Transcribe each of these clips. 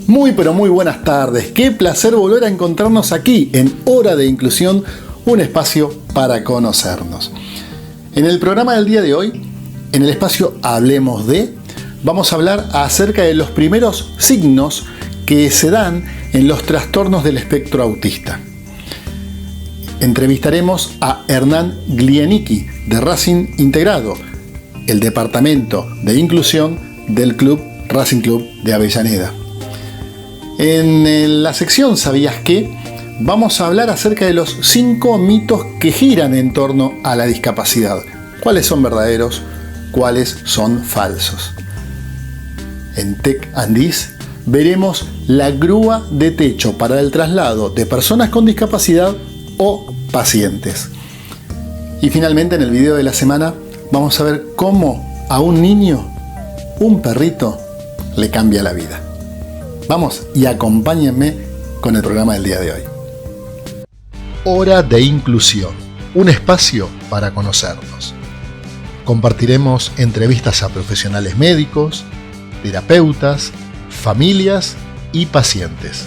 Muy pero muy buenas tardes, qué placer volver a encontrarnos aquí en Hora de Inclusión, un espacio para conocernos. En el programa del día de hoy, en el espacio Hablemos de, vamos a hablar acerca de los primeros signos que se dan en los trastornos del espectro autista. Entrevistaremos a Hernán Glieniki de Racing Integrado, el departamento de inclusión del Club Racing Club de Avellaneda. En la sección ¿Sabías qué? Vamos a hablar acerca de los 5 mitos que giran en torno a la discapacidad. ¿Cuáles son verdaderos? ¿Cuáles son falsos? En Tech and This veremos la grúa de techo para el traslado de personas con discapacidad o pacientes. Y finalmente en el video de la semana vamos a ver cómo a un niño, un perrito, le cambia la vida. Vamos y acompáñenme con el programa del día de hoy. Hora de Inclusión, un espacio para conocernos. Compartiremos entrevistas a profesionales médicos, terapeutas, familias y pacientes.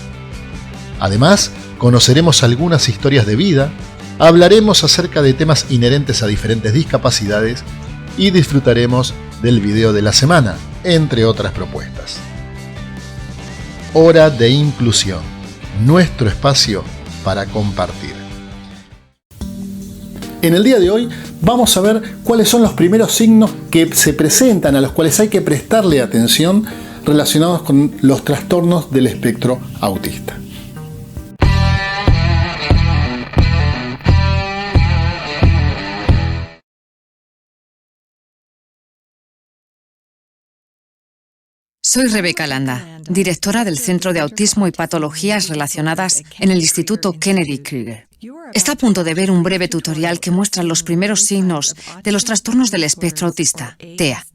Además, conoceremos algunas historias de vida, hablaremos acerca de temas inherentes a diferentes discapacidades y disfrutaremos del video de la semana, entre otras propuestas. Hora de Inclusión, nuestro espacio para compartir. En el día de hoy vamos a ver cuáles son los primeros signos que se presentan, a los cuales hay que prestarle atención relacionados con los trastornos del espectro autista. Soy Rebeca Landa, directora del Centro de Autismo y Patologías Relacionadas en el Instituto Kennedy Krieger. Está a punto de ver un breve tutorial que muestra los primeros signos de los trastornos del espectro autista, TEA.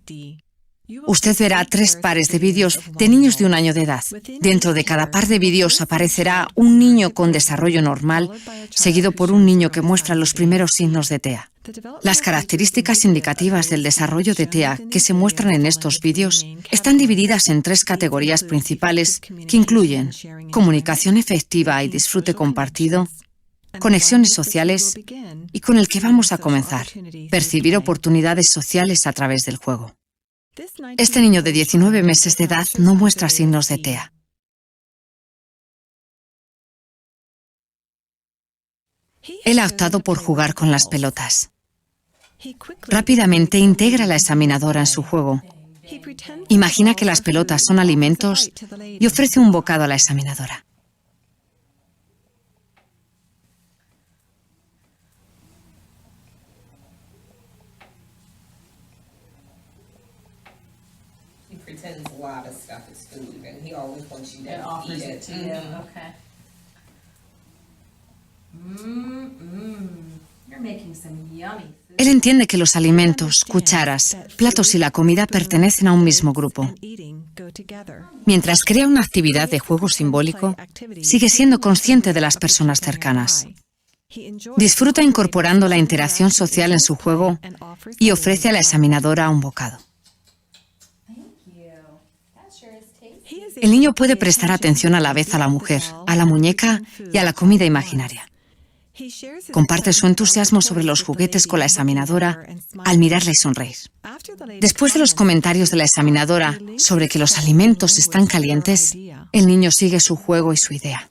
Usted verá 3 pares de vídeos de niños de 1 año de edad. Dentro de cada par de vídeos aparecerá un niño con desarrollo normal, seguido por un niño que muestra los primeros signos de TEA. Las características indicativas del desarrollo de TEA que se muestran en estos vídeos están divididas en 3 categorías principales que incluyen comunicación efectiva y disfrute compartido, conexiones sociales y con el que vamos a comenzar, percibir oportunidades sociales a través del juego. Este niño de 19 meses de edad no muestra signos de TEA. Él ha optado por jugar con las pelotas. Rápidamente integra a la examinadora en su juego. Imagina que las pelotas son alimentos y ofrece un bocado a la examinadora. Él entiende que los alimentos, cucharas, platos y la comida pertenecen a un mismo grupo. Mientras crea una actividad de juego simbólico, sigue siendo consciente de las personas cercanas. Disfruta incorporando la interacción social en su juego y ofrece a la examinadora un bocado. El niño puede prestar atención a la vez a la mujer, a la muñeca y a la comida imaginaria. Comparte su entusiasmo sobre los juguetes con la examinadora al mirarla y sonreír. Después de los comentarios de la examinadora sobre que los alimentos están calientes, el niño sigue su juego y su idea.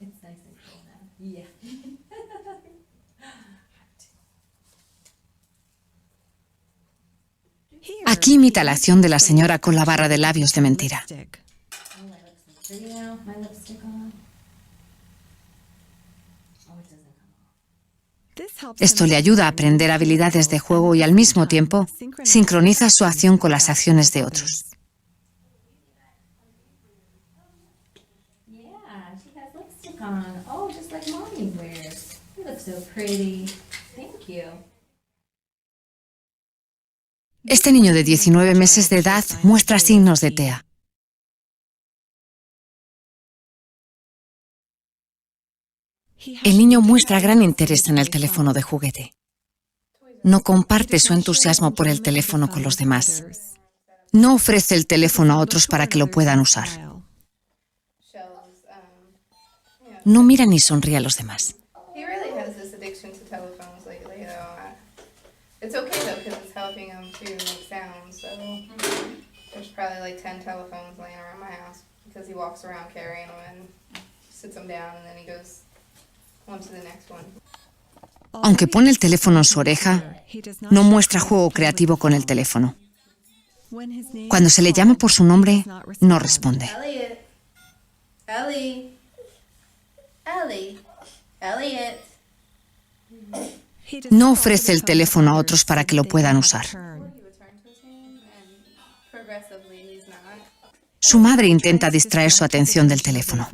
Aquí imita la acción de la señora con la barra de labios de mentira. Esto le ayuda a aprender habilidades de juego y al mismo tiempo sincroniza su acción con las acciones de otros. has lipstick on. Oh, just like mommy wears. You look so pretty. Thank you. Este niño de 19 meses de edad muestra signos de TEA. El niño muestra gran interés en el teléfono de juguete. No comparte su entusiasmo por el teléfono con los demás. No ofrece el teléfono a otros para que lo puedan usar. No mira ni sonríe a los demás. He really has this addiction to telephones lately, though. It's okay though, because it's helping him to make sounds. So there's probably like 10 telephones laying around my house because he walks around carrying them and sits them down, and then he goes on to the next one. Aunque pone el teléfono en su oreja, no muestra juego creativo con el teléfono. Cuando se le llama por su nombre, no responde. Elliot, Ellie, Ellie, Elliot. No ofrece el teléfono a otros para que lo puedan usar. He would turn to his name, and progressively he's not. Su madre intenta distraer su atención del teléfono.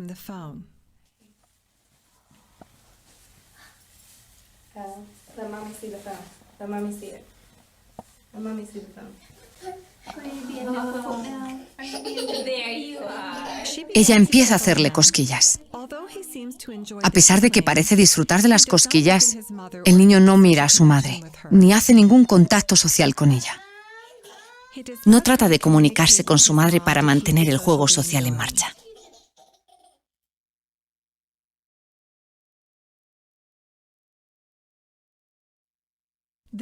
Let mommy see the phone. Let mommy see it. Let mommy see the phone. Are you being difficult now? Are you being difficult? There you are. Ella empieza a hacerle cosquillas. A pesar de que parece disfrutar de las cosquillas, el niño no mira a su madre, ni hace ningún contacto social con ella. No trata de comunicarse con su madre para mantener el juego social en marcha.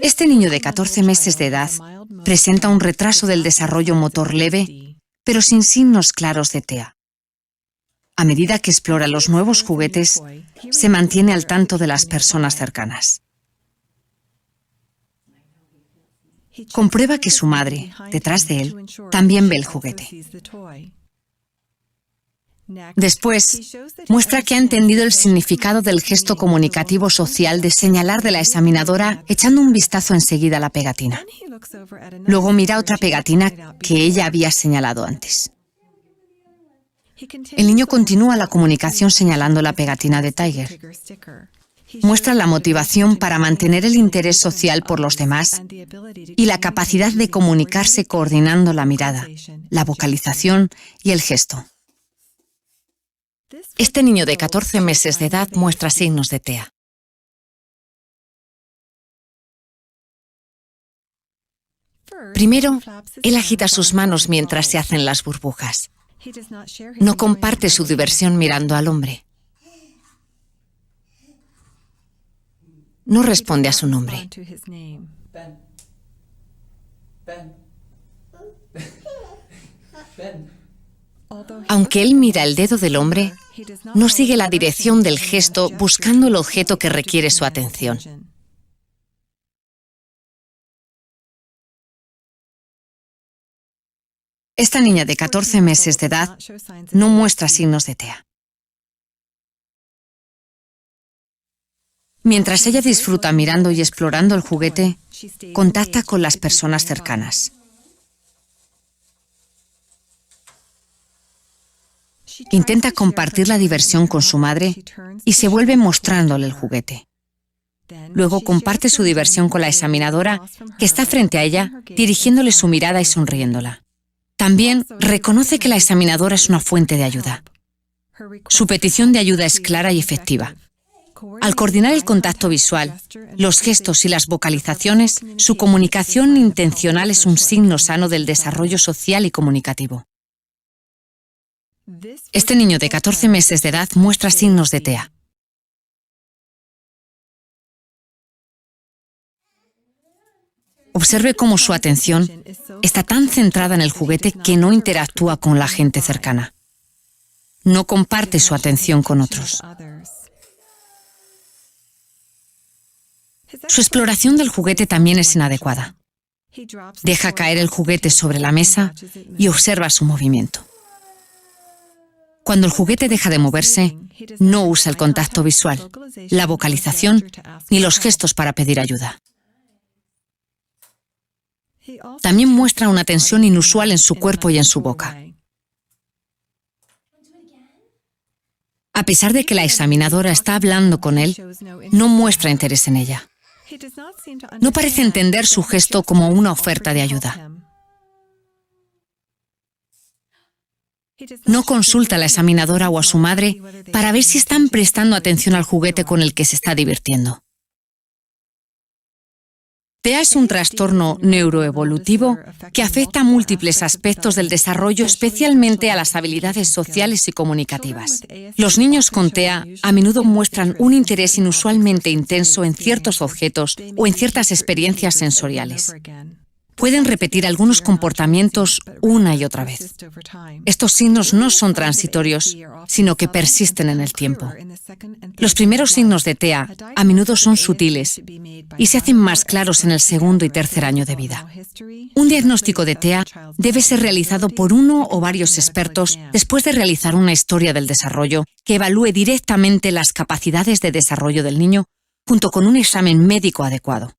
Este niño de 14 meses de edad presenta un retraso del desarrollo motor leve, pero sin signos claros de TEA. A medida que explora los nuevos juguetes, se mantiene al tanto de las personas cercanas. Comprueba que su madre, detrás de él, también ve el juguete. Después, muestra que ha entendido el significado del gesto comunicativo social de señalar de la examinadora echando un vistazo enseguida a la pegatina. Luego mira otra pegatina que ella había señalado antes. El niño continúa la comunicación señalando la pegatina de Tiger. Muestra la motivación para mantener el interés social por los demás y la capacidad de comunicarse coordinando la mirada, la vocalización y el gesto. Este niño de 14 meses de edad muestra signos de TEA. Primero, él agita sus manos mientras se hacen las burbujas. No comparte su diversión mirando al hombre. No responde a su nombre. Ben. Ben. Ben. Aunque él mira el dedo del hombre, no sigue la dirección del gesto buscando el objeto que requiere su atención. Esta niña de 14 meses de edad no muestra signos de TEA. Mientras ella disfruta mirando y explorando el juguete, contacta con las personas cercanas. Intenta compartir la diversión con su madre y se vuelve mostrándole el juguete. Luego comparte su diversión con la examinadora, que está frente a ella, dirigiéndole su mirada y sonriéndola. También reconoce que la examinadora es una fuente de ayuda. Su petición de ayuda es clara y efectiva. Al coordinar el contacto visual, los gestos y las vocalizaciones, su comunicación intencional es un signo sano del desarrollo social y comunicativo. Este niño de 14 meses de edad muestra signos de TEA. Observe cómo su atención está tan centrada en el juguete que no interactúa con la gente cercana. No comparte su atención con otros. Su exploración del juguete también es inadecuada. Deja caer el juguete sobre la mesa y observa su movimiento. Cuando el juguete deja de moverse, no usa el contacto visual, la vocalización ni los gestos para pedir ayuda. También muestra una tensión inusual en su cuerpo y en su boca. A pesar de que la examinadora está hablando con él, no muestra interés en ella. No parece entender su gesto como una oferta de ayuda. No consulta a la examinadora o a su madre para ver si están prestando atención al juguete con el que se está divirtiendo. TEA es un trastorno neuroevolutivo que afecta a múltiples aspectos del desarrollo, especialmente a las habilidades sociales y comunicativas. Los niños con TEA a menudo muestran un interés inusualmente intenso en ciertos objetos o en ciertas experiencias sensoriales. Pueden repetir algunos comportamientos una y otra vez. Estos signos no son transitorios, sino que persisten en el tiempo. Los primeros signos de TEA a menudo son sutiles y se hacen más claros en el segundo y tercer año de vida. Un diagnóstico de TEA debe ser realizado por uno o varios expertos después de realizar una historia del desarrollo que evalúe directamente las capacidades de desarrollo del niño junto con un examen médico adecuado.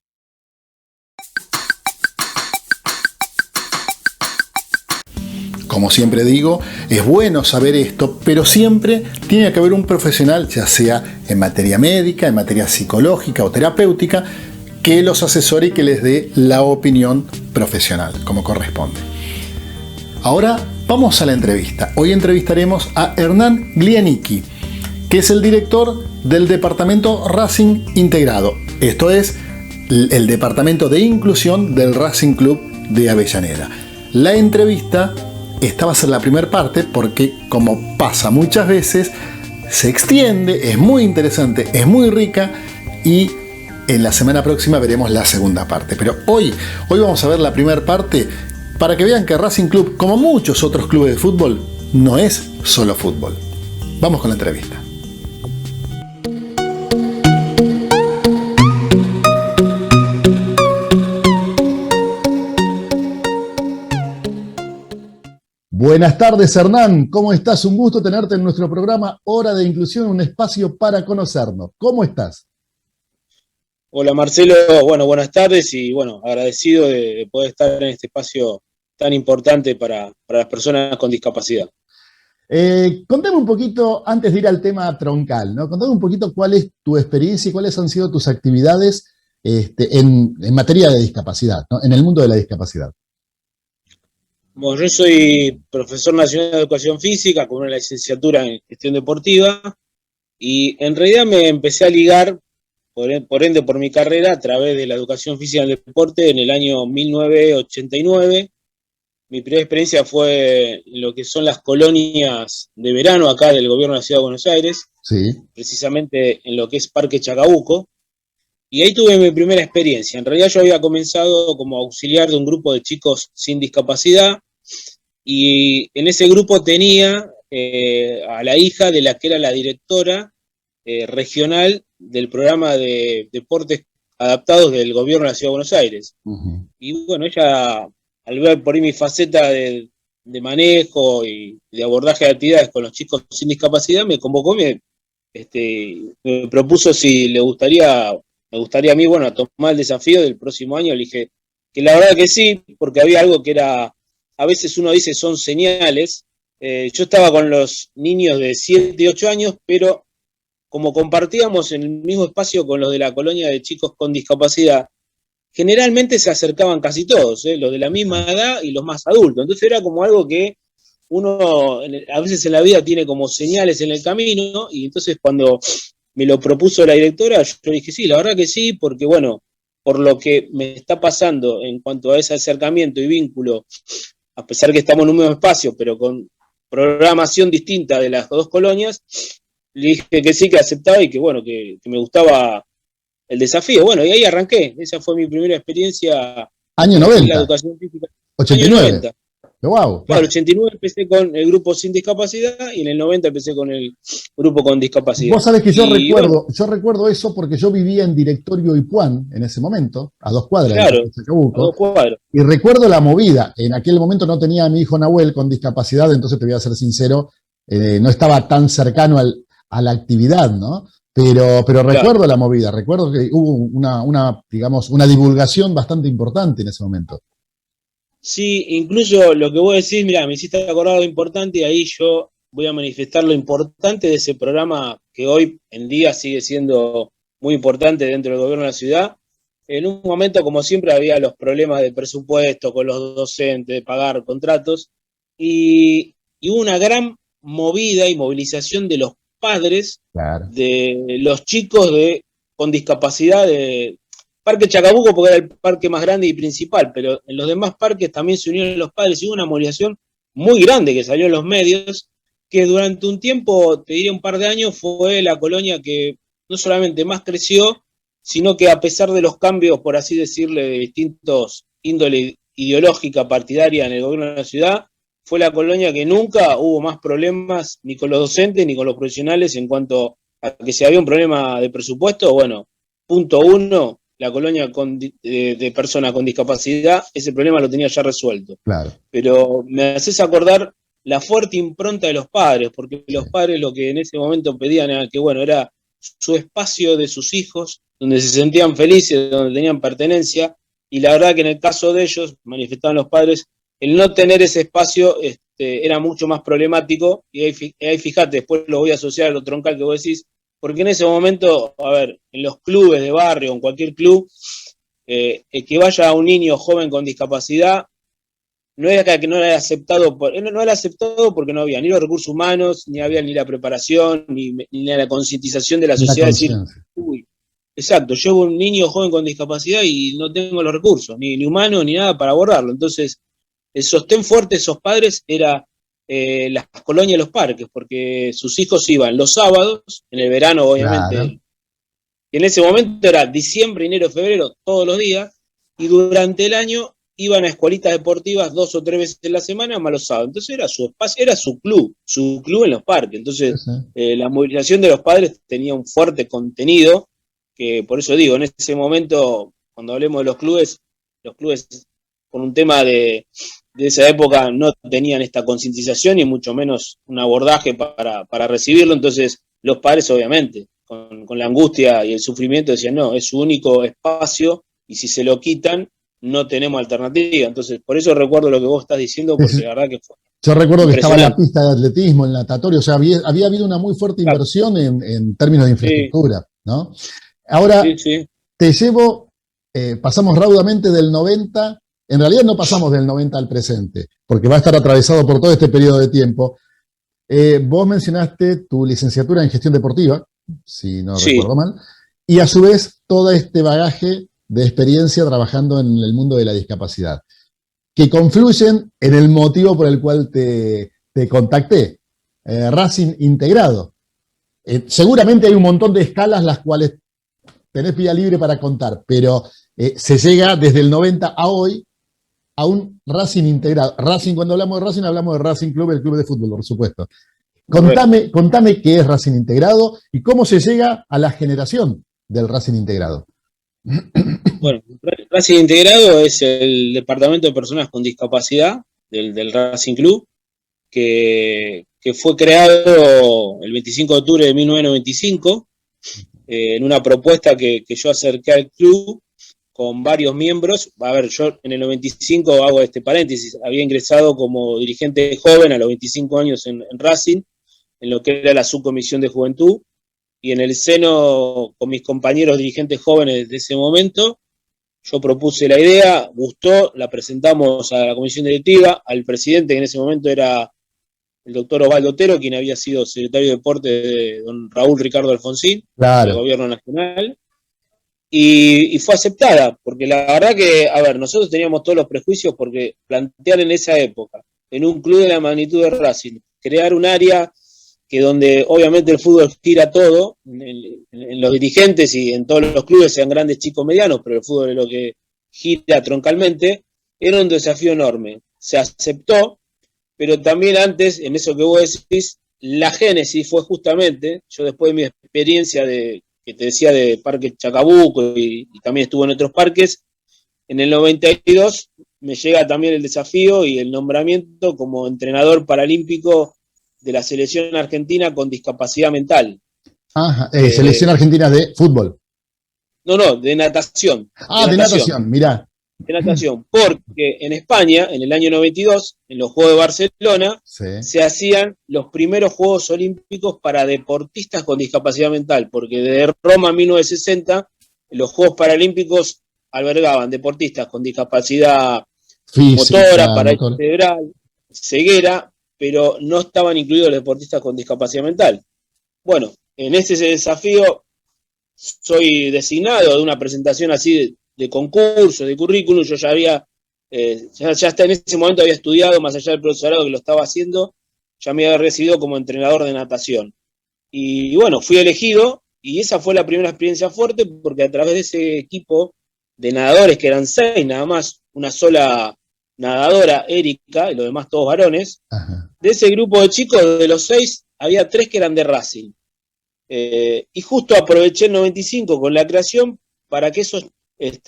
Como siempre digo, es bueno saber esto, pero siempre tiene que haber un profesional, ya sea en materia médica, en materia psicológica o terapéutica, que los asesore y que les dé la opinión profesional, como corresponde. Ahora vamos a la entrevista. Hoy entrevistaremos a Hernán Glianicki, que es el director del Departamento Racing Integrado. Esto es el Departamento de Inclusión del Racing Club de Avellaneda. La entrevista... Esta va a ser la primera parte porque, como pasa muchas veces, se extiende, es muy interesante, es muy rica y en la semana próxima veremos la segunda parte. Pero hoy vamos a ver la primera parte para que vean que Racing Club, como muchos otros clubes de fútbol, no es solo fútbol. Vamos con la entrevista. Buenas tardes, Hernán. ¿Cómo estás? Un gusto tenerte en nuestro programa Hora de Inclusión, un espacio para conocernos. ¿Cómo estás? Hola, Marcelo. Bueno, buenas tardes y bueno, agradecido de poder estar en este espacio tan importante para las personas con discapacidad. Contame un poquito, antes de ir al tema troncal, ¿no? Contame un poquito cuál es tu experiencia y cuáles han sido tus actividades en materia de discapacidad, ¿no? En el mundo de la discapacidad. Bueno, yo soy profesor nacional de educación física con una licenciatura en gestión deportiva y en realidad me empecé a ligar, por ende por mi carrera, a través de la educación física en el deporte en el año 1989. Mi primera experiencia fue en lo que son las colonias de verano acá del gobierno de la Ciudad de Buenos Aires, sí, precisamente en lo que es Parque Chacabuco. Y ahí tuve mi primera experiencia. En realidad yo había comenzado como auxiliar de un grupo de chicos sin discapacidad y en ese grupo tenía a la hija de la que era la directora regional del programa de deportes adaptados del gobierno de la Ciudad de Buenos Aires. Uh-huh. Y bueno, ella, al ver por ahí mi faceta de manejo y de abordaje de actividades con los chicos sin discapacidad, me convocó, me propuso si me gustaría a mí, bueno, tomar el desafío del próximo año. Le dije que la verdad que sí, porque había algo que era, a veces uno dice son señales. Yo estaba con los niños de 7 y 8 años, pero como compartíamos en el mismo espacio con los de la colonia de chicos con discapacidad, generalmente se acercaban casi todos, los de la misma edad y los más adultos. Entonces era como algo que uno a veces en la vida tiene como señales en el camino, y entonces cuando me lo propuso la directora, yo dije sí, la verdad que sí, porque bueno, por lo que me está pasando en cuanto a ese acercamiento y vínculo, a pesar que estamos en un mismo espacio, pero con programación distinta de las dos colonias, le dije que sí, que aceptaba y que bueno, que me gustaba el desafío. Bueno, y ahí arranqué. Esa fue mi primera experiencia. Año en 90. la educación física. 89. Año 90. Wow. Claro, en el 89 empecé con el grupo sin discapacidad y en el 90 empecé con el grupo con discapacidad. Vos sabés que yo bueno, recuerdo eso porque yo vivía en Directorio Ipuán en ese momento, a 2 cuadras claro, de Chacabuco, a 2 cuadras. y recuerdo la movida. En aquel momento no tenía a mi hijo Nahuel con discapacidad, entonces te voy a ser sincero, no estaba tan cercano a la actividad, ¿no? Pero recuerdo claro la movida, recuerdo que hubo una divulgación bastante importante en ese momento. Sí, incluso lo que vos decís, mirá, me hiciste acordar algo importante y ahí yo voy a manifestar lo importante de ese programa que hoy en día sigue siendo muy importante dentro del gobierno de la ciudad. En un momento, como siempre, había los problemas de presupuesto con los docentes, de pagar contratos, y hubo una gran movida y movilización de los padres Claro. de los chicos con discapacidad de Parque Chacabuco, porque era el parque más grande y principal, pero en los demás parques también se unieron los padres y hubo una movilización muy grande que salió en los medios, que durante un tiempo, te diría un par de años, fue la colonia que no solamente más creció, sino que a pesar de los cambios, por así decirle, de distintos índole ideológica, partidaria en el gobierno de la ciudad, fue la colonia que nunca hubo más problemas ni con los docentes ni con los profesionales en cuanto a que si había un problema de presupuesto, bueno, punto uno, la colonia de personas con discapacidad, ese problema lo tenía ya resuelto. Claro. Pero me haces acordar la fuerte impronta de los padres, porque los padres lo que en ese momento pedían era que, bueno, era su espacio de sus hijos, donde se sentían felices, donde tenían pertenencia, y la verdad que en el caso de ellos, manifestaban los padres, el no tener ese espacio era mucho más problemático, y ahí fíjate, después lo voy a asociar a lo troncal que vos decís, porque en ese momento, a ver, en los clubes de barrio, en cualquier club, el que vaya un niño joven con discapacidad, no era que no era aceptado, no era aceptado porque no había ni los recursos humanos, ni había ni la preparación, ni la concientización de la sociedad, decir, uy, exacto, yo un niño joven con discapacidad y no tengo los recursos, ni humanos, ni nada para abordarlo. Entonces, el sostén fuerte de esos padres era las colonias y los parques, porque sus hijos iban los sábados, en el verano obviamente, Claro. y en ese momento era diciembre, enero, febrero, todos los días, y durante el año iban a escuelitas deportivas 2 o 3 veces en la semana, más los sábados. Entonces era su espacio, era su club en los parques. Entonces Sí, sí. la movilización de los padres tenía un fuerte contenido, que por eso digo, en ese momento, cuando hablemos de los clubes con un tema de esa época no tenían esta concientización y mucho menos un abordaje para recibirlo. Entonces los padres obviamente, con la angustia y el sufrimiento decían, no, es su único espacio y si se lo quitan, no tenemos alternativa. Entonces, por eso recuerdo lo que vos estás diciendo, porque la verdad que fue Yo recuerdo que estaba en la impresionante. pista de atletismo, el natatorio, o sea, había habido una muy fuerte Claro. inversión en términos de infraestructura, ¿no? Ahora, Sí, sí. te llevo, pasamos raudamente del 90, en realidad no pasamos del 90 al presente, porque va a estar atravesado por todo este periodo de tiempo. Vos mencionaste tu licenciatura en gestión deportiva, si no Sí. recuerdo mal, y a su vez todo este bagaje de experiencia trabajando en el mundo de la discapacidad, que confluyen en el motivo por el cual te contacté, Racing Integrado. Seguramente hay un montón de escalas las cuales tenés vía libre para contar, pero se llega desde el 90 a hoy a un Racing Integrado. Racing, cuando hablamos de Racing Club, el club de fútbol, por supuesto. Contame qué es Racing Integrado y cómo se llega a la generación del Racing Integrado. Bueno, Racing Integrado es el departamento de personas con discapacidad del Racing Club, que fue creado el 25 de octubre de 1995, en una propuesta que yo acerqué al club con varios miembros. A ver, yo en el 95, hago este paréntesis, había ingresado como dirigente joven a los 25 años en Racing, en lo que era la subcomisión de juventud, y en el seno con mis compañeros dirigentes jóvenes de ese momento, yo propuse la idea, gustó, la presentamos a la comisión directiva, al presidente, que en ese momento era el doctor Osvaldo Otero, quien había sido secretario de Deportes de don Raúl Ricardo Alfonsín, Claro. del gobierno nacional, y fue aceptada, porque la verdad que, a ver, nosotros teníamos todos los prejuicios, porque plantear en esa época, en un club de la magnitud de Racing, crear un área que donde obviamente el fútbol gira todo, en los dirigentes y en todos los clubes, sean grandes, chicos, medianos, pero el fútbol es lo que gira troncalmente, era un desafío enorme. Se aceptó, pero también antes, en eso que vos decís, la génesis fue justamente, yo después de mi experiencia que te decía de Parque Chacabuco y también estuve en otros parques, en el 92 me llega también el desafío y el nombramiento como entrenador paralímpico de la selección argentina con discapacidad mental. Ajá, selección argentina de fútbol. No, de natación. De natación, mirá. de natación, porque en España, en el año 92, en los Juegos de Barcelona, Sí. se hacían los primeros Juegos Olímpicos para deportistas con discapacidad mental, porque desde Roma en 1960, los Juegos Paralímpicos albergaban deportistas con discapacidad Física, motora, parálisis motor. cerebral, ceguera, pero no estaban incluidos los deportistas con discapacidad mental. Bueno, en ese desafío soy designado de una presentación así de concurso, de currículum. Yo ya había, ya hasta en ese momento había estudiado, más allá del profesorado que lo estaba haciendo, ya me había recibido como entrenador de natación. Y bueno, fui elegido y esa fue la primera experiencia fuerte porque a través de ese equipo de nadadores, que eran 6 nada más, una sola nadadora, Erika, y los demás todos varones, Ajá. de ese grupo de chicos, de los 6, había 3 que eran de Racing. Y justo aproveché el 95 con la creación para que esos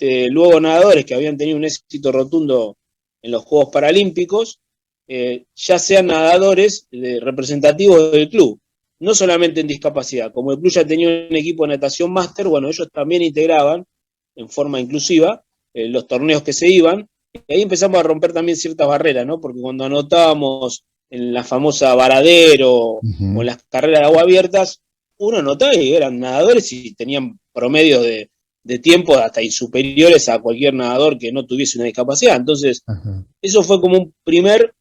luego nadadores que habían tenido un éxito rotundo en los Juegos Paralímpicos, ya sean nadadores representativos del club, no solamente en discapacidad. Como el club ya tenía un equipo de natación máster, bueno, ellos también integraban en forma inclusiva los torneos que se iban, y ahí empezamos a romper también ciertas barreras, ¿no? Porque cuando anotábamos en la famosa varadero o en las carreras de agua abiertas, uno notaba que eran nadadores y tenían promedios de tiempo hasta superiores a cualquier nadador que no tuviese una discapacidad. Entonces, Ajá. eso fue como un primer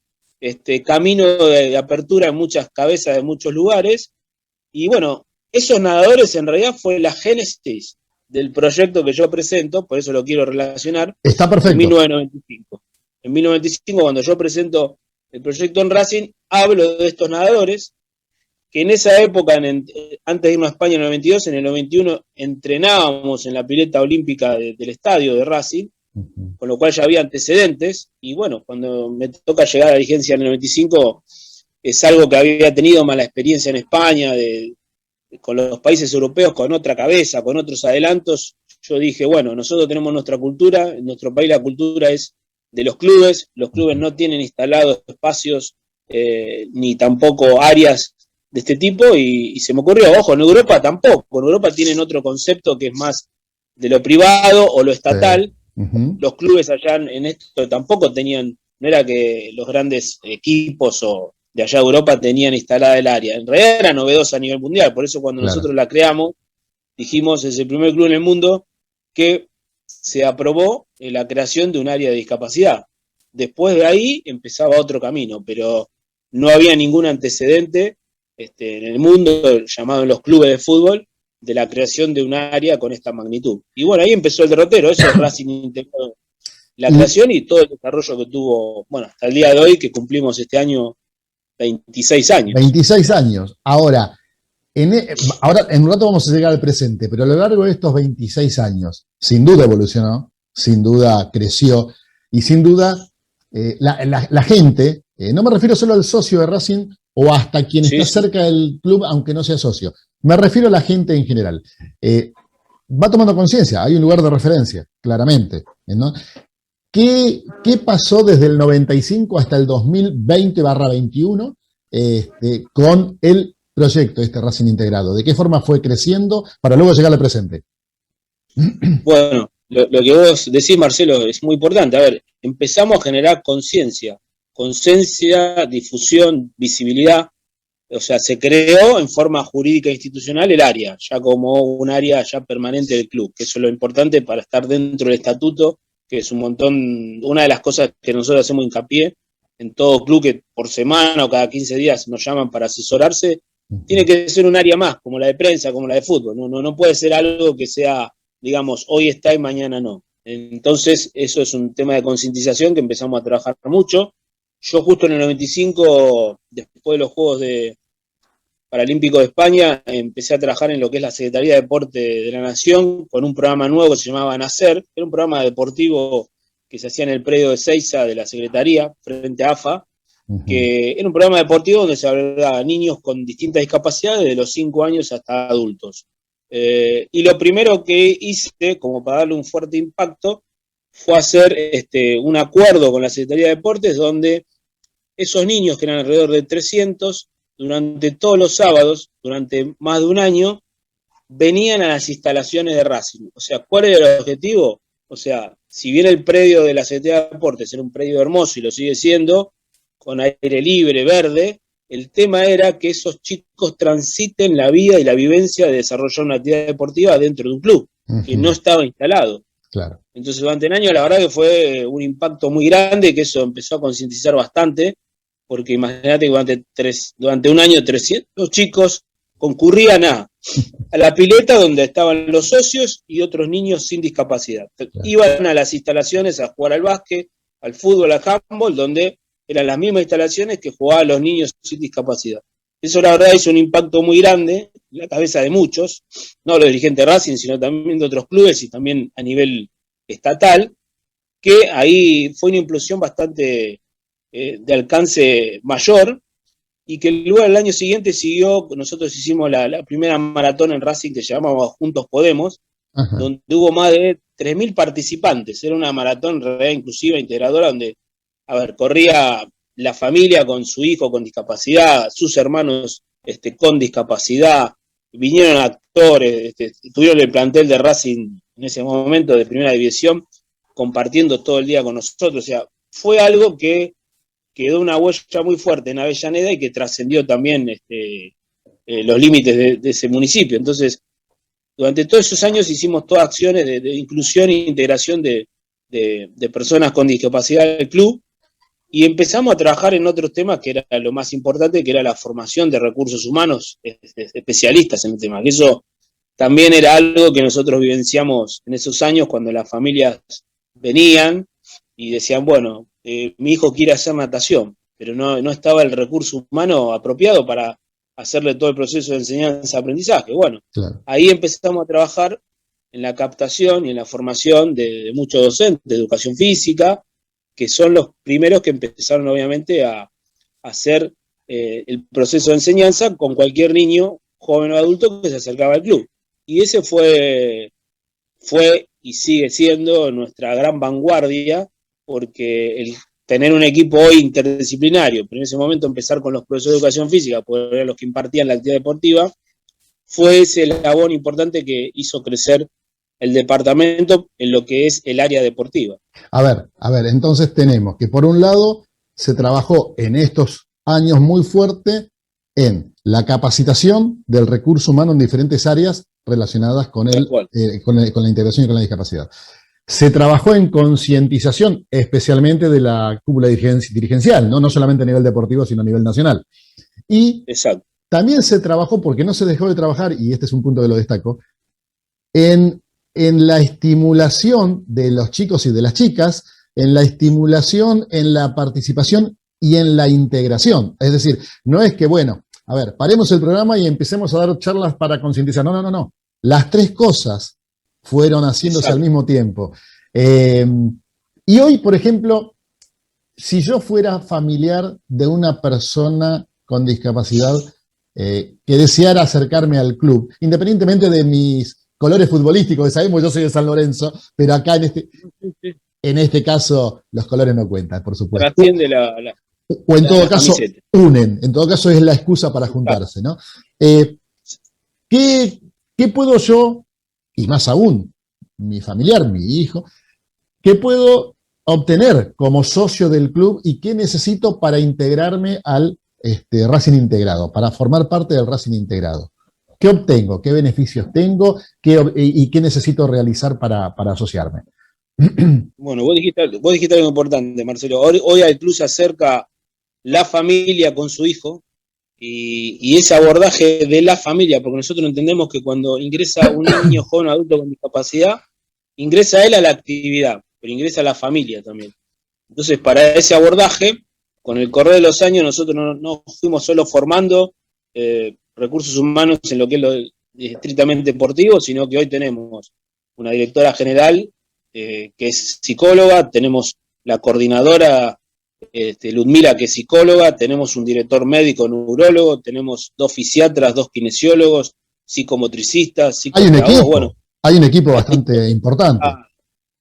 camino de apertura en muchas cabezas de muchos lugares. Y bueno, esos nadadores en realidad fue la génesis del proyecto que yo presento, por eso lo quiero relacionar, Está en perfecto. 1995. En 1995, cuando yo presento el proyecto en Racing, hablo de estos nadadores que en esa época, antes de irnos a España en el 92, en el 91 entrenábamos en la pileta olímpica del estadio de Racing, con lo cual ya había antecedentes, y bueno, cuando me toca llegar a la dirigencia en el 95, es algo que había tenido mala experiencia en España, con los países europeos, con otra cabeza, con otros adelantos. Yo dije, bueno, nosotros tenemos nuestra cultura, en nuestro país la cultura es de los clubes no tienen instalados espacios ni tampoco áreas de este tipo, y se me ocurrió, ojo, en Europa tampoco, en Europa tienen otro concepto que es más de lo privado o lo estatal. Los clubes allá en esto tampoco tenían, no era que los grandes equipos o de allá de Europa tenían instalada el área, en realidad era novedosa a nivel mundial, por eso cuando nosotros la creamos, dijimos, es el primer club en el mundo que se aprobó la creación de un área de discapacidad. Después de ahí empezaba otro camino, pero no había ningún antecedente en el mundo, llamado en los clubes de fútbol, de la creación de un área con esta magnitud. Y bueno, ahí empezó el derrotero, eso es Racing integró la creación y todo el desarrollo que tuvo, bueno, hasta el día de hoy, que cumplimos este año 26 años. 26 años. Ahora, en un rato vamos a llegar al presente, pero a lo largo de estos 26 años, sin duda evolucionó, sin duda creció, y sin duda la gente, no me refiero solo al socio de Racing o hasta quien está cerca del club, aunque no sea socio, me refiero a la gente en general. Va tomando conciencia, hay un lugar de referencia, claramente, ¿no? ¿Qué pasó desde el 95 hasta el 2020/21 con el proyecto Racing Integrado? ¿De qué forma fue creciendo para luego llegar al presente? Bueno, lo que vos decís, Marcelo, es muy importante. A ver, empezamos a generar conciencia, difusión, visibilidad. O sea, se creó en forma jurídica e institucional el área, ya como un área ya permanente del club, que eso es lo importante para estar dentro del estatuto, que es un montón, una de las cosas que nosotros hacemos hincapié en todo club, que por semana o cada 15 días nos llaman para asesorarse, tiene que ser un área más, como la de prensa, como la de fútbol, no puede ser algo que sea, digamos, hoy está y mañana no. Entonces, eso es un tema de concientización que empezamos a trabajar mucho. Yo justo en el 95, después de los Juegos Paralímpicos de España, empecé a trabajar en lo que es la Secretaría de Deporte de la Nación, con un programa nuevo que se llamaba Nacer, era un programa deportivo que se hacía en el predio de Seiza de la Secretaría, frente a AFA, que era un programa deportivo donde se hablaba a niños con distintas discapacidades, de los 5 años hasta adultos. Y lo primero que hice, como para darle un fuerte impacto, fue hacer un acuerdo con la Secretaría de Deportes, donde esos niños, que eran alrededor de 300, durante todos los sábados, durante más de un año, venían a las instalaciones de Racing. O sea, ¿cuál era el objetivo? O sea, si bien el predio de la Secretaría de Deportes era un predio hermoso y lo sigue siendo, con aire libre, verde, el tema era que esos chicos transiten la vida y la vivencia de desarrollar una actividad deportiva dentro de un club, que no estaba instalado. Claro. Entonces, durante el año, la verdad que fue un impacto muy grande, que eso empezó a concientizar bastante, porque imagínate que durante un año 300 chicos concurrían a la pileta donde estaban los socios y otros niños sin discapacidad. Claro. Iban a las instalaciones a jugar al básquet, al fútbol, al handball, donde eran las mismas instalaciones que jugaban los niños sin discapacidad. Eso la verdad hizo un impacto muy grande en la cabeza de muchos, no los dirigentes de Racing, sino también de otros clubes y también a nivel estatal, que ahí fue una implosión bastante de alcance mayor, y que luego el año siguiente siguió, nosotros hicimos la primera maratón en Racing que llamamos Juntos Podemos, Ajá. donde hubo más de 3.000 participantes. Era una maratón realidad inclusiva, integradora, donde, corría la familia con su hijo con discapacidad, sus hermanos con discapacidad, vinieron actores, estuvieron en el plantel de Racing en ese momento de primera división, compartiendo todo el día con nosotros. O sea, fue algo que quedó una huella muy fuerte en Avellaneda y que trascendió también los límites de ese municipio. Entonces, durante todos esos años hicimos todas acciones de inclusión e integración de personas con discapacidad del club, y empezamos a trabajar en otros temas que era lo más importante, que era la formación de recursos humanos, especialistas en el tema. Que eso también era algo que nosotros vivenciamos en esos años cuando las familias venían y decían, bueno, mi hijo quiere hacer natación, pero no estaba el recurso humano apropiado para hacerle todo el proceso de enseñanza-aprendizaje. Bueno, Claro. ahí empezamos a trabajar en la captación y en la formación de muchos docentes de educación física, que son los primeros que empezaron obviamente a hacer el proceso de enseñanza con cualquier niño, joven o adulto que se acercaba al club. Y ese fue y sigue siendo nuestra gran vanguardia, porque el tener un equipo hoy interdisciplinario, pero en ese momento empezar con los profesores de educación física, porque eran los que impartían la actividad deportiva, fue ese eslabón importante que hizo crecer el departamento en lo que es el área deportiva. A ver, entonces tenemos que por un lado se trabajó en estos años muy fuerte en la capacitación del recurso humano en diferentes áreas relacionadas con la integración y con la discapacidad. Se trabajó en concientización, especialmente de la cúpula dirigencial, ¿no? No solamente a nivel deportivo, sino a nivel nacional. Y Exacto. también se trabajó, porque no se dejó de trabajar, y este es un punto que lo destaco, en la estimulación de los chicos y de las chicas, en la estimulación, en la participación y en la integración. Es decir, no es que, bueno, a ver, paremos el programa y empecemos a dar charlas para concientizar. No. Las tres cosas fueron haciéndose al mismo tiempo. Y hoy, por ejemplo, si yo fuera familiar de una persona con discapacidad que deseara acercarme al club, independientemente de mis colores futbolísticos, que sabemos, yo soy de San Lorenzo, pero acá en este caso los colores no cuentan, por supuesto. Trasciende o en todo la caso camiseta. unen, en todo caso es la excusa para juntarse, ¿no? ¿Qué puedo yo, y más aún, mi familiar, mi hijo, qué puedo obtener como socio del club y qué necesito para integrarme al Racing Integrado, para formar parte del Racing Integrado? ¿Qué obtengo? ¿Qué beneficios tengo? ¿Y qué necesito realizar para asociarme? Bueno, vos dijiste algo importante, Marcelo. Hoy al club se acerca la familia con su hijo, y ese abordaje de la familia, porque nosotros entendemos que cuando ingresa un niño, joven, adulto con discapacidad, ingresa él a la actividad, pero ingresa a la familia también. Entonces, para ese abordaje, con el correr de los años, nosotros no fuimos solo formando recursos humanos en lo que es lo estrictamente deportivo, sino que hoy tenemos una directora general que es psicóloga, tenemos la coordinadora Ludmila, que es psicóloga, tenemos un director médico neurólogo, tenemos 2 fisiatras, 2 kinesiólogos, psicomotricistas, psicopedagogos. Hay un equipo bastante importante.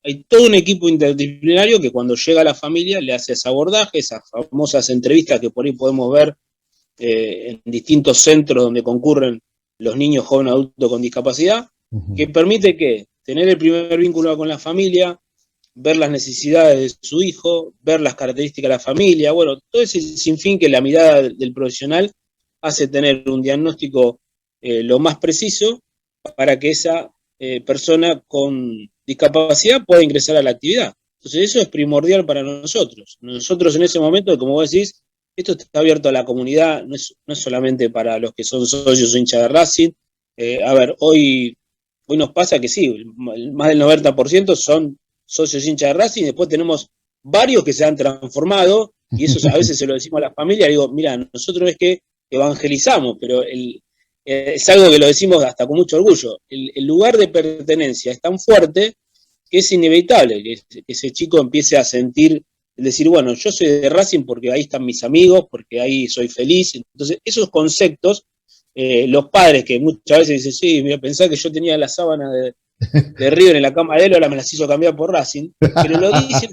Hay todo un equipo interdisciplinario que cuando llega a la familia le hace ese abordaje, esas famosas entrevistas que por ahí podemos ver en distintos centros donde concurren los niños, jóvenes, adultos con discapacidad, que permite que tener el primer vínculo con la familia, ver las necesidades de su hijo, ver las características de la familia, bueno, todo ese sinfín que la mirada del profesional hace tener un diagnóstico lo más preciso para que esa persona con discapacidad pueda ingresar a la actividad. Entonces eso es primordial para nosotros. Nosotros en ese momento, como vos decís, esto está abierto a la comunidad, no es solamente para los que son socios o hinchas de Racing. A ver, hoy nos pasa que sí, más del 90% son socios hinchas de Racing, y después tenemos varios que se han transformado, y eso a veces se lo decimos a la familia, digo, mira, nosotros es que evangelizamos, pero es algo que lo decimos hasta con mucho orgullo. El lugar de pertenencia es tan fuerte que es inevitable que ese chico empiece a sentir, decir, bueno, yo soy de Racing porque ahí están mis amigos, porque ahí soy feliz. Entonces, esos conceptos, los padres que muchas veces dicen, sí, mira, pensá que yo tenía la sábana de River en la cama de él, ahora me las hizo cambiar por Racing, pero lo dicen,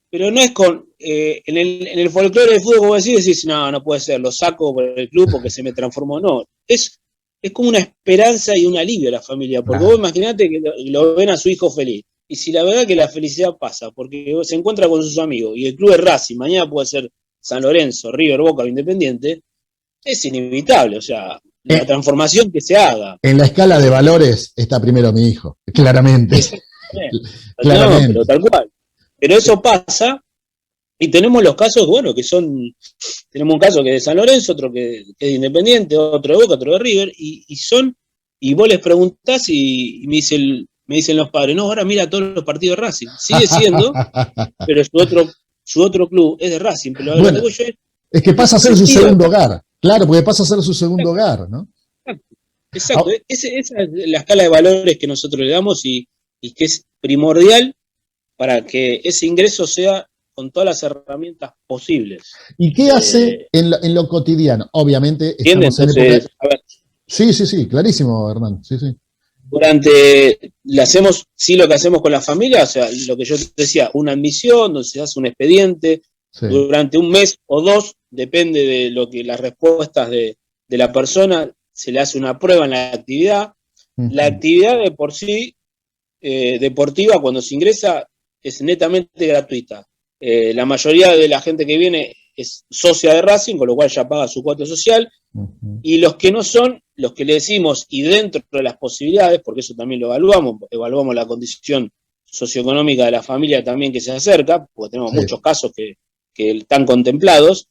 pero no es con, en el folclore del fútbol, como decís, no puede ser, lo saco por el club porque se me transformó, no, es como una esperanza y un alivio a la familia, porque vos imaginate que lo ven a su hijo feliz, y si la verdad que la felicidad pasa, porque se encuentra con sus amigos, y el club es Racing, mañana puede ser San Lorenzo, River, Boca o Independiente, es inevitable, o sea, la transformación que se haga. En la escala de valores está primero mi hijo, claramente. Claramente. No, pero tal cual. Pero eso pasa, y tenemos los casos, bueno, que son, tenemos un caso que es de San Lorenzo, otro que es de Independiente, otro de Boca, otro de River, y vos les preguntás y me dicen los padres, no, ahora mira todos los partidos de Racing. Sigue siendo, pero su otro club es de Racing. Pero bueno, es que pasa a ser su segundo hogar. Claro, porque pasa a ser su segundo hogar, ¿no? Exacto. Esa es la escala de valores que nosotros le damos y que es primordial para que ese ingreso sea con todas las herramientas posibles. ¿Y qué hace en lo cotidiano? Obviamente estamos en época... A ver, Sí, clarísimo, Hernán. Sí. Lo que hacemos con la familia, o sea, lo que yo te decía, una admisión, donde se hace un expediente, sí. Durante un mes o dos, depende de las respuestas de la persona, se le hace una prueba en la actividad. Uh-huh. La actividad de por sí, deportiva, cuando se ingresa, es netamente gratuita. La mayoría de la gente que viene es socia de Racing, con lo cual ya paga su cuota social, uh-huh. Y los que no son, los que le decimos, y dentro de las posibilidades, porque eso también lo evaluamos la condición socioeconómica de la familia también que se acerca, porque tenemos muchos casos que están contemplados,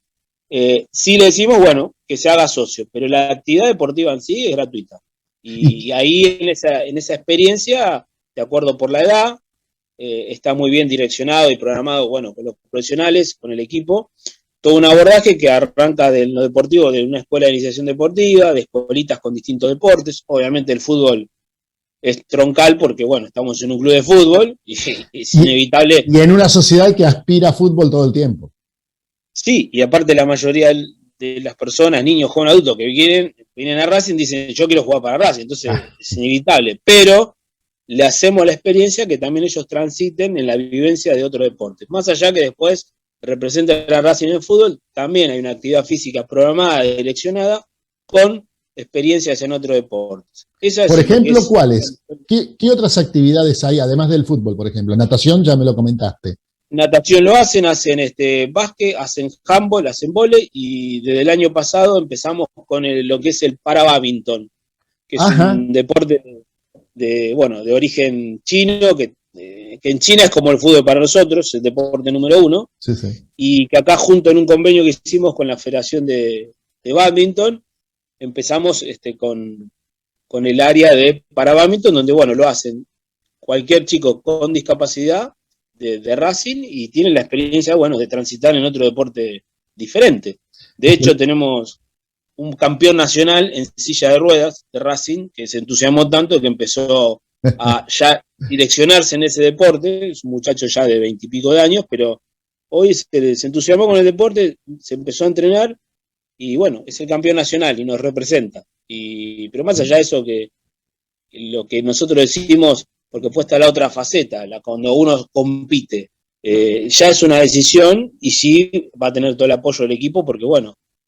sí le decimos, bueno, que se haga socio, pero la actividad deportiva en sí es gratuita. Y ahí en esa experiencia, de acuerdo por la edad, está muy bien direccionado y programado, bueno, con los profesionales, con el equipo, todo un abordaje que arranca de lo deportivo, de una escuela de iniciación deportiva, de escuelitas con distintos deportes. Obviamente el fútbol es troncal porque, bueno, estamos en un club de fútbol y es inevitable. Y en una sociedad que aspira a fútbol todo el tiempo. Sí, y aparte la mayoría de las personas, niños, jóvenes, adultos que vienen a Racing dicen, yo quiero jugar para Racing, entonces es inevitable. Pero le hacemos la experiencia que también ellos transiten en la vivencia de otro deporte. Más allá que después representa a Racing en el fútbol, también hay una actividad física programada, direccionada, con experiencias en otros deportes. Por ejemplo, ¿cuáles? ¿Qué otras actividades hay, además del fútbol, por ejemplo? Natación, ya me lo comentaste. Natación lo hacen básquet, hacen handball, hacen vóley, y desde el año pasado empezamos con lo que es el parabadminton, que es un deporte de origen chino, que en China es como el fútbol para nosotros, el deporte número 1, sí. Y que acá junto en un convenio que hicimos con la Federación de Bádminton, empezamos con el área de parabadminton, donde lo hacen cualquier chico con discapacidad de Racing y tienen la experiencia de transitar en otro deporte diferente. De hecho, tenemos un campeón nacional en silla de ruedas de Racing que se entusiasmó tanto que empezó a ya direccionarse en ese deporte. Es un muchacho ya de 20 y pico de años, pero hoy se entusiasmó con el deporte, se empezó a entrenar y es el campeón nacional y nos representa. Pero más allá de eso, que lo que nosotros decimos, porque fue hasta la otra faceta, cuando uno compite, ya es una decisión y sí va a tener todo el apoyo del equipo, porque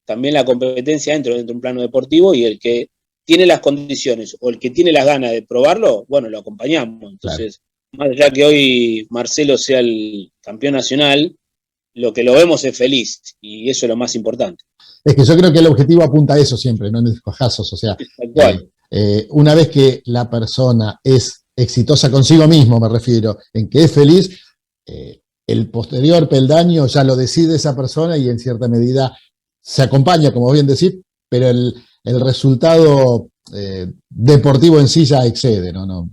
también la competencia dentro de un plano deportivo, y el que tiene las condiciones o el que tiene las ganas de probarlo, lo acompañamos. Entonces, más allá que hoy Marcelo sea el campeón nacional, lo que lo vemos es feliz y eso es lo más importante. Es que yo creo que el objetivo apunta a eso siempre, no en desfajazos. O sea, Tal cual. una vez que la persona es exitosa consigo mismo, me refiero, en que es feliz, el posterior peldaño ya lo decide esa persona y en cierta medida se acompaña, como bien decir, pero el resultado deportivo en sí ya excede, no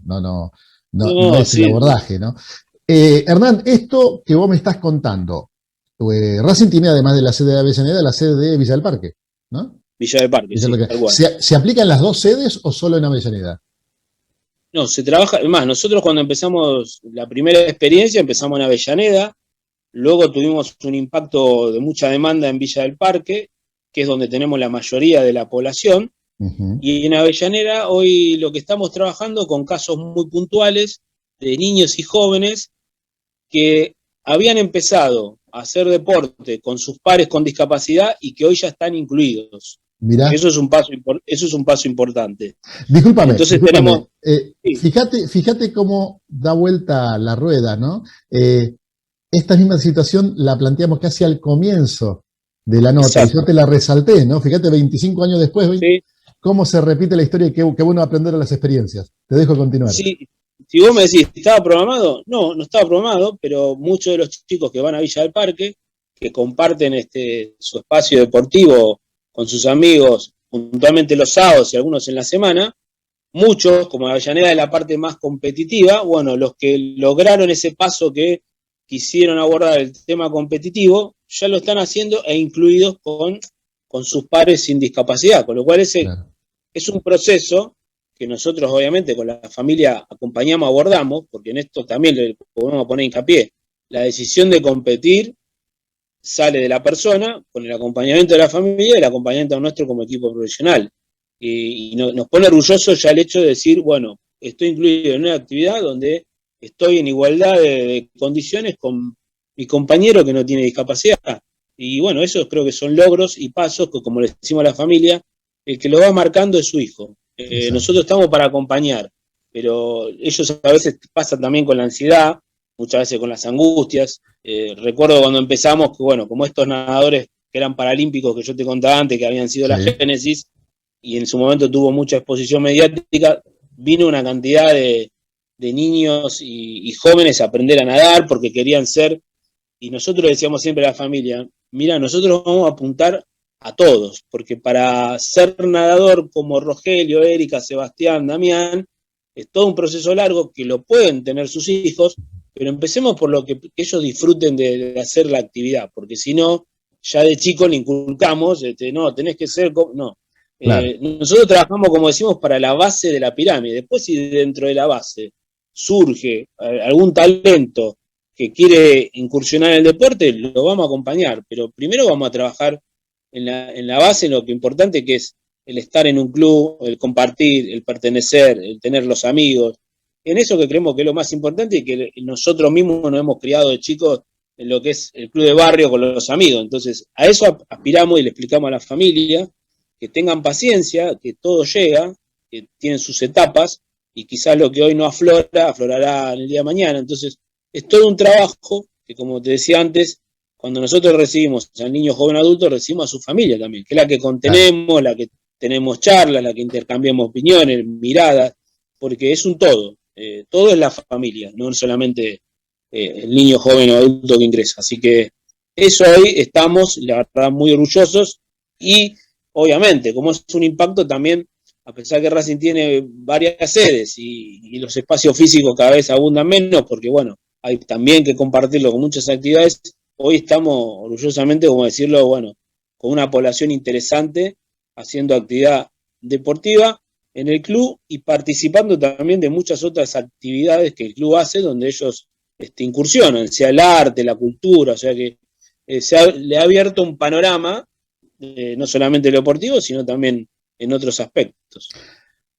es el Sí. abordaje, ¿no? Hernán, esto que vos me estás contando, Racing tiene además de la sede de Avellaneda, la sede de Villa del Parque, ¿no? Villa del Parque, Villa sí, del Parque. tal cual. ¿Se aplica en las dos sedes o solo en Avellaneda? No, se trabaja, es más, nosotros cuando empezamos la primera experiencia empezamos en Avellaneda, luego tuvimos un impacto de mucha demanda en Villa del Parque, que es donde tenemos la mayoría de la población, Uh-huh. y en Avellaneda hoy lo que estamos trabajando con casos muy puntuales de niños y jóvenes que habían empezado a hacer deporte con sus pares con discapacidad y que hoy ya están incluidos. Mirá, Eso es un paso importante. discúlpame, Entonces discúlpame. sí, Fíjate cómo da vuelta la rueda, ¿no? Esta misma situación la planteamos casi al comienzo de la nota, y exacto. yo te la resalté, ¿no? Fíjate, 25 años después, Sí, cómo se repite la historia y qué bueno aprender de las experiencias. Te dejo continuar. sí. Si vos me decís, ¿estaba programado? No, no estaba programado, pero muchos de los chicos que van a Villa del Parque, que comparten su espacio deportivo con sus amigos, puntualmente los sábados y algunos en la semana, muchos, como Avellaneda es la parte más competitiva, bueno, los que lograron ese paso que quisieron abordar el tema competitivo, ya lo están haciendo e incluidos con sus pares sin discapacidad, con lo cual ese Claro. es un proceso que nosotros obviamente con la familia acompañamos, abordamos, porque en esto también le podemos poner hincapié, la decisión de competir sale de la persona con el acompañamiento de la familia y el acompañamiento nuestro como equipo profesional. Y nos pone orgullosos ya el hecho de decir, bueno, estoy incluido en una actividad donde estoy en igualdad de condiciones con mi compañero que no tiene discapacidad. Y bueno, esos creo que son logros y pasos que, como le decimos a la familia, el que lo va marcando es su hijo. Nosotros estamos para acompañar, pero ellos a veces pasan también con la ansiedad, muchas veces con las angustias. Recuerdo cuando empezamos, que bueno, como estos nadadores que eran paralímpicos que yo te contaba antes, que habían sido la Sí. génesis, y en su momento tuvo mucha exposición mediática, vino una cantidad de niños y jóvenes a aprender a nadar porque querían ser, y nosotros decíamos siempre a la familia, mira, nosotros vamos a apuntar a todos, porque para ser nadador como Rogelio, Erika, Sebastián, Damián, es todo un proceso largo que lo pueden tener sus hijos, pero empecemos por lo que ellos disfruten de hacer la actividad, porque si no, ya de chico le inculcamos, no, tenés que ser, no. Claro. Nosotros trabajamos, como decimos, para la base de la pirámide. Después, si dentro de la base surge algún talento que quiere incursionar en el deporte, lo vamos a acompañar, pero primero vamos a trabajar en la base, en lo que es importante, que es el estar en un club, el compartir, el pertenecer, el tener los amigos, en eso que creemos que es lo más importante y que nosotros mismos nos hemos criado de chicos en lo que es el club de barrio con los amigos. Entonces, a eso aspiramos y le explicamos a la familia que tengan paciencia, que todo llega, que tienen sus etapas y quizás lo que hoy no aflora, aflorará en el día de mañana. Entonces, es todo un trabajo que, como te decía antes, cuando nosotros recibimos al niño, joven, adulto, recibimos a su familia también, que es la que contenemos, la que tenemos charlas, la que intercambiamos opiniones, miradas, porque es un todo. Todo es la familia, no solamente el niño, joven o adulto que ingresa. Así que eso hoy estamos, la verdad, muy orgullosos y obviamente, como es un impacto también, a pesar que Racing tiene varias sedes y los espacios físicos cada vez abundan menos, porque bueno, hay también que compartirlo con muchas actividades, hoy estamos orgullosamente, como decirlo, bueno, con una población interesante, haciendo actividad deportiva en el club y participando también de muchas otras actividades que el club hace, donde ellos incursionan, sea el arte, la cultura, o sea que le ha abierto un panorama, no solamente deportivo, sino también en otros aspectos.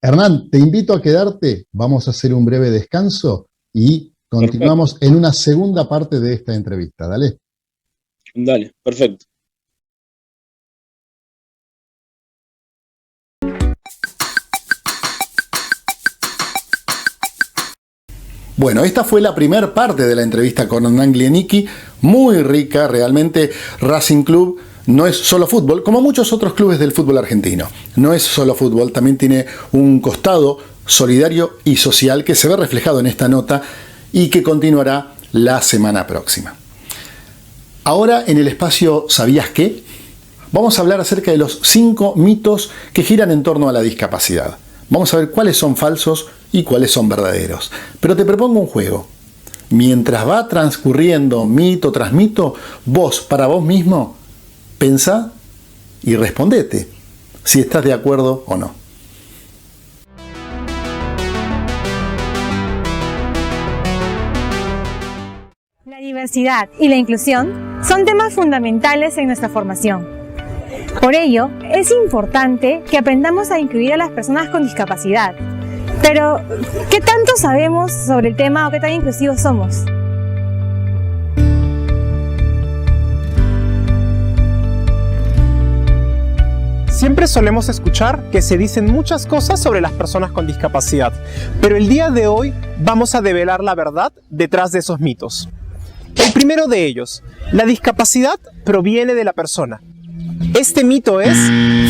Hernán, te invito a quedarte, vamos a hacer un breve descanso y continuamos en una segunda parte de esta entrevista. Dale. Dale, perfecto. Bueno, esta fue la primera parte de la entrevista con Hernán Glienicky, muy rica, realmente. Racing Club no es solo fútbol, como muchos otros clubes del fútbol argentino. No es solo fútbol, también tiene un costado solidario y social que se ve reflejado en esta nota y que continuará la semana próxima. Ahora, en el espacio ¿Sabías qué? Vamos a hablar acerca de los 5 mitos que giran en torno a la discapacidad. Vamos a ver cuáles son falsos y cuáles son verdaderos. Pero te propongo un juego. Mientras va transcurriendo mito tras mito, vos, para vos mismo, pensá y respondete si estás de acuerdo o no. La diversidad y la inclusión son temas fundamentales en nuestra formación. Por ello, es importante que aprendamos a incluir a las personas con discapacidad. Pero, ¿qué tanto sabemos sobre el tema o qué tan inclusivos somos? Siempre solemos escuchar que se dicen muchas cosas sobre las personas con discapacidad, pero el día de hoy vamos a develar la verdad detrás de esos mitos. El primero de ellos, la discapacidad proviene de la persona. Este mito es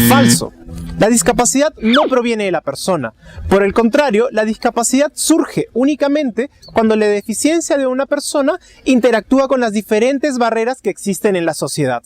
falso. La discapacidad no proviene de la persona. Por el contrario, la discapacidad surge únicamente cuando la deficiencia de una persona interactúa con las diferentes barreras que existen en la sociedad.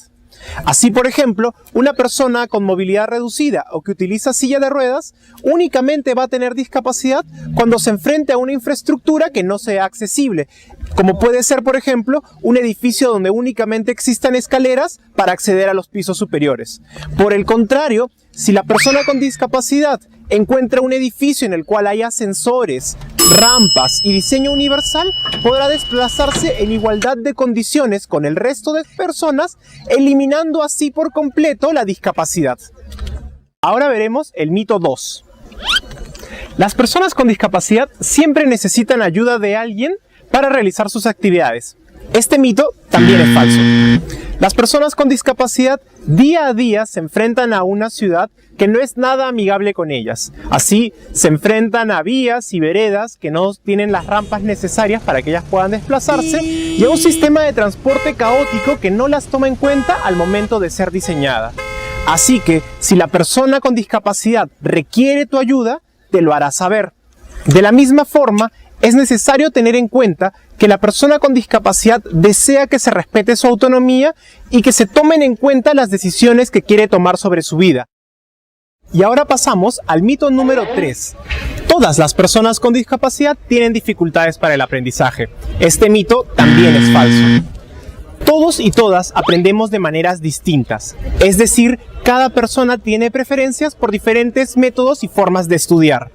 Así, por ejemplo, una persona con movilidad reducida o que utiliza silla de ruedas únicamente va a tener discapacidad cuando se enfrente a una infraestructura que no sea accesible, como puede ser, por ejemplo, un edificio donde únicamente existan escaleras para acceder a los pisos superiores. Por el contrario, si la persona con discapacidad encuentra un edificio en el cual hay ascensores, rampas y diseño universal, podrá desplazarse en igualdad de condiciones con el resto de personas, eliminando así por completo la discapacidad. Ahora veremos el mito 2. Las personas con discapacidad siempre necesitan ayuda de alguien para realizar sus actividades. Este mito también es falso. Las personas con discapacidad día a día se enfrentan a una ciudad que no es nada amigable con ellas. Así, se enfrentan a vías y veredas que no tienen las rampas necesarias para que ellas puedan desplazarse y a un sistema de transporte caótico que no las toma en cuenta al momento de ser diseñada. Así que, si la persona con discapacidad requiere tu ayuda, te lo hará saber. De la misma forma, es necesario tener en cuenta que la persona con discapacidad desea que se respete su autonomía y que se tomen en cuenta las decisiones que quiere tomar sobre su vida. Y ahora pasamos al mito número 3. Todas las personas con discapacidad tienen dificultades para el aprendizaje. Este mito también es falso. Todos y todas aprendemos de maneras distintas, es decir, cada persona tiene preferencias por diferentes métodos y formas de estudiar.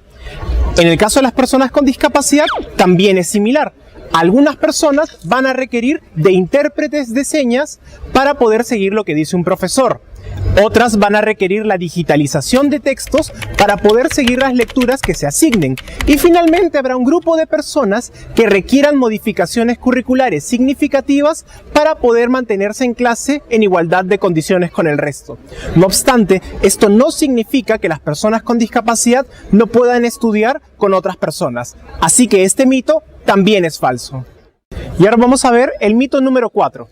En el caso de las personas con discapacidad también es similar. Algunas personas van a requerir de intérpretes de señas para poder seguir lo que dice un profesor. Otras van a requerir la digitalización de textos para poder seguir las lecturas que se asignen. Y finalmente habrá un grupo de personas que requieran modificaciones curriculares significativas para poder mantenerse en clase en igualdad de condiciones con el resto. No obstante, esto no significa que las personas con discapacidad no puedan estudiar con otras personas. Así que este mito también es falso. Y ahora vamos a ver el mito número 4.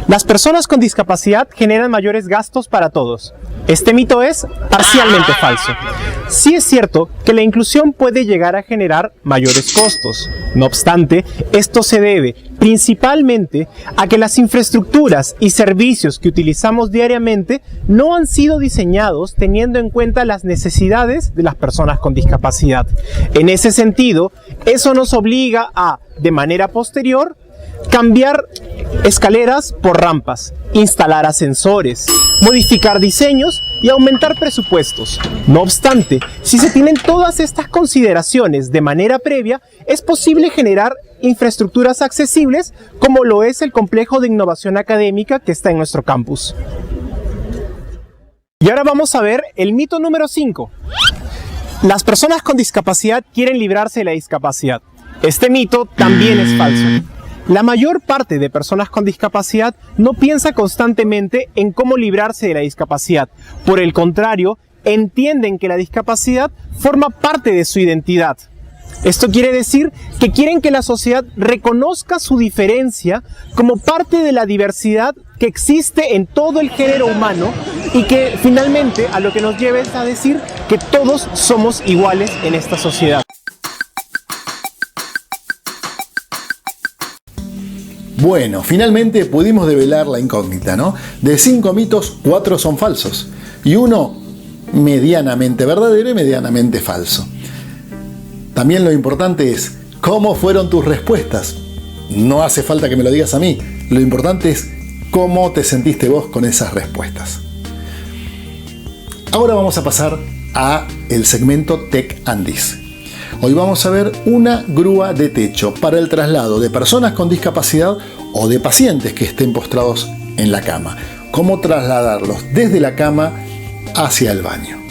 Las personas con discapacidad generan mayores gastos para todos. Este mito es parcialmente falso. Sí es cierto que la inclusión puede llegar a generar mayores costos. No obstante, esto se debe principalmente a que las infraestructuras y servicios que utilizamos diariamente no han sido diseñados teniendo en cuenta las necesidades de las personas con discapacidad. En ese sentido, eso nos obliga a, de manera posterior, cambiar escaleras por rampas, instalar ascensores, modificar diseños y aumentar presupuestos. No obstante, si se tienen todas estas consideraciones de manera previa, es posible generar infraestructuras accesibles como lo es el complejo de innovación académica que está en nuestro campus. Y ahora vamos a ver el mito número 5. Las personas con discapacidad quieren librarse de la discapacidad. Este mito también es falso. La mayor parte de personas con discapacidad no piensa constantemente en cómo librarse de la discapacidad. Por el contrario, entienden que la discapacidad forma parte de su identidad. Esto quiere decir que quieren que la sociedad reconozca su diferencia como parte de la diversidad que existe en todo el género humano y que finalmente a lo que nos lleva es a decir que todos somos iguales en esta sociedad. Bueno, finalmente pudimos develar la incógnita, ¿no? De 5 mitos, 4 son falsos y uno medianamente verdadero y medianamente falso. También lo importante es cómo fueron tus respuestas. No hace falta que me lo digas a mí, lo importante es cómo te sentiste vos con esas respuestas. Ahora vamos a pasar a el segmento Tech and Dis. Hoy vamos a ver una grúa de techo para el traslado de personas con discapacidad o de pacientes que estén postrados en la cama. Cómo trasladarlos desde la cama hacia el baño.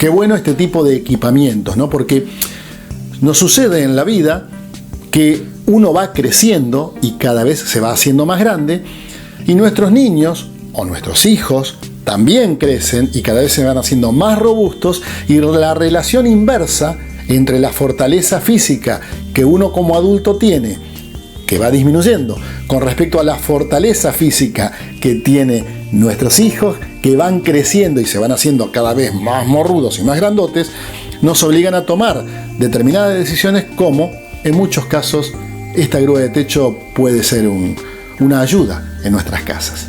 Qué bueno este tipo de equipamientos, ¿no? Porque nos sucede en la vida que uno va creciendo y cada vez se va haciendo más grande y nuestros niños o nuestros hijos también crecen y cada vez se van haciendo más robustos y la relación inversa entre la fortaleza física que uno como adulto tiene, que va disminuyendo, con respecto a la fortaleza física que tienen nuestros hijos, que van creciendo y se van haciendo cada vez más morrudos y más grandotes, nos obligan a tomar determinadas decisiones como, en muchos casos, esta grúa de techo puede ser una ayuda en nuestras casas.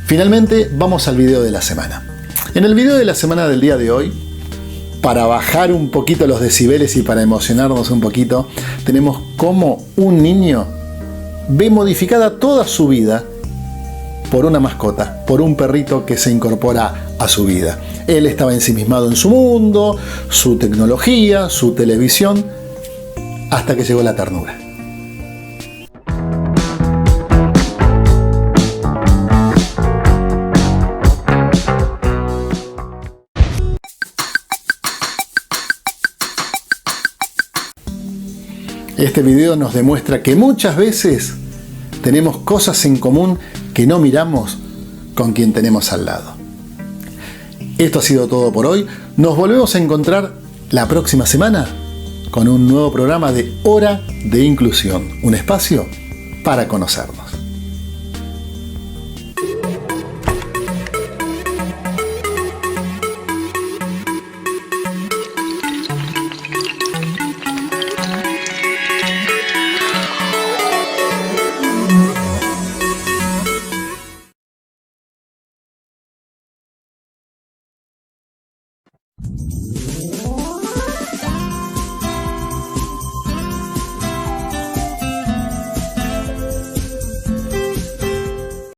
Finalmente, vamos al video de la semana. En el video de la semana del día de hoy, para bajar un poquito los decibeles y para emocionarnos un poquito, tenemos cómo un niño ve modificada toda su vida por una mascota, por un perrito que se incorpora a su vida. Él estaba ensimismado en su mundo, su tecnología, su televisión, hasta que llegó la ternura. Este video nos demuestra que muchas veces tenemos cosas en común que no miramos con quien tenemos al lado. Esto ha sido todo por hoy. Nos volvemos a encontrar la próxima semana con un nuevo programa de Hora de Inclusión, un espacio para conocernos.